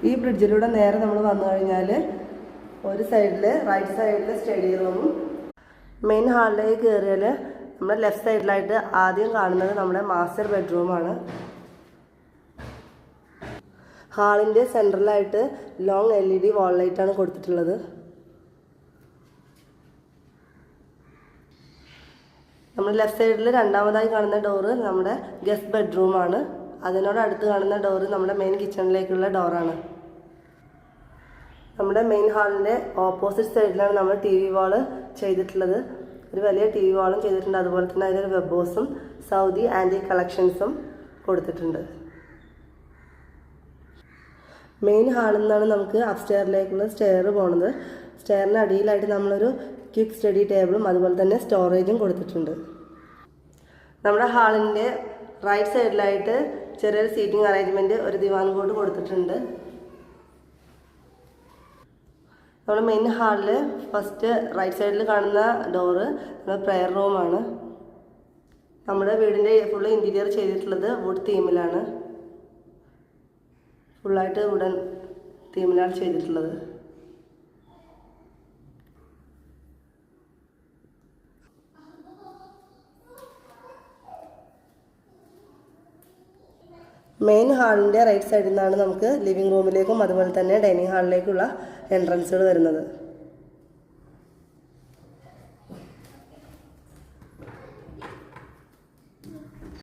ഈ ബ്രിഡ്ജിലൂടെ നേരെ നമ്മൾ വന്നു കഴിഞ്ഞാൽ ഒരു സൈഡിൽ റൈറ്റ് സൈഡിൽ സ്റ്റഡി റൂമും മെയിൻ ഹാളിലേക്ക് കയറിയാൽ നമ്മുടെ ലെഫ്റ്റ് സൈഡിലായിട്ട് ആദ്യം കാണുന്നത് നമ്മുടെ മാസ്റ്റർ ബെഡ്റൂമാണ്. ഹാളിൻ്റെ സെൻട്രലായിട്ട് ലോങ് LED വാൾ ലൈറ്റാണ് കൊടുത്തിട്ടുള്ളത്. നമ്മൾ ലെഫ്റ്റ് സൈഡിൽ രണ്ടാമതായി കാണുന്ന ഡോറ് നമ്മുടെ ഗസ്റ്റ് ബെഡ്റൂമാണ്. അതിനോട് അടുത്ത് കാണുന്ന ഡോറ് നമ്മുടെ മെയിൻ കിച്ചണിലേക്കുള്ള ഡോറാണ്. നമ്മുടെ മെയിൻ ഹാളിൻ്റെ ഓപ്പോസിറ്റ് സൈഡിലാണ് നമ്മൾ TV വാള് ചെയ്തിട്ടുള്ളത്. ഒരു വലിയ TV വാളും ചെയ്തിട്ടുണ്ട്. അതുപോലെ തന്നെ അതിലൊരു വെബോസും സൗദി ആൻറ്റി കളക്ഷൻസും കൊടുത്തിട്ടുണ്ട്. മെയിൻ ഹാളിൽ നിന്നാണ് നമുക്ക് അപ്സ്റ്റെയറിലേക്കുള്ള സ്റ്റെയർ പോകുന്നത്. സ്റ്റെയറിന് അടിയിലായിട്ട് നമ്മളൊരു ക്വിക്ക് സ്റ്റഡി ടേബിളും അതുപോലെ തന്നെ സ്റ്റോറേജും കൊടുത്തിട്ടുണ്ട്. നമ്മുടെ ഹാളിൻ്റെ റൈറ്റ് സൈഡിലായിട്ട് ചെറിയൊരു സീറ്റിംഗ് അറേഞ്ച്മെൻറ്റ്, ഒരു ദിവാൻ കോട്ട് കൊടുത്തിട്ടുണ്ട്. നമ്മുടെ മെയിൻ ഹാളിൽ ഫസ്റ്റ് റൈറ്റ് സൈഡിൽ കാണുന്ന ഡോറ് നമ്മുടെ പ്രെയർ റൂമാണ്. നമ്മുടെ വീടിൻ്റെ ഫുള്ള് ഇൻറ്റീരിയർ ചെയ്തിട്ടുള്ളത് വുഡ് തീമിലാണ്. ഫുള്ളായിട്ട് വുഡൻ തീമിലാണ് ചെയ്തിട്ടുള്ളത്. മെയിൻ ഹാളിൻ്റെ റൈറ്റ് സൈഡിൽ നിന്നാണ് നമുക്ക് ലിവിങ് റൂമിലേക്കും അതുപോലെ തന്നെ ഡൈനിങ് ഹാളിലേക്കുള്ള എൻട്രൻസുകൾ വരുന്നത്.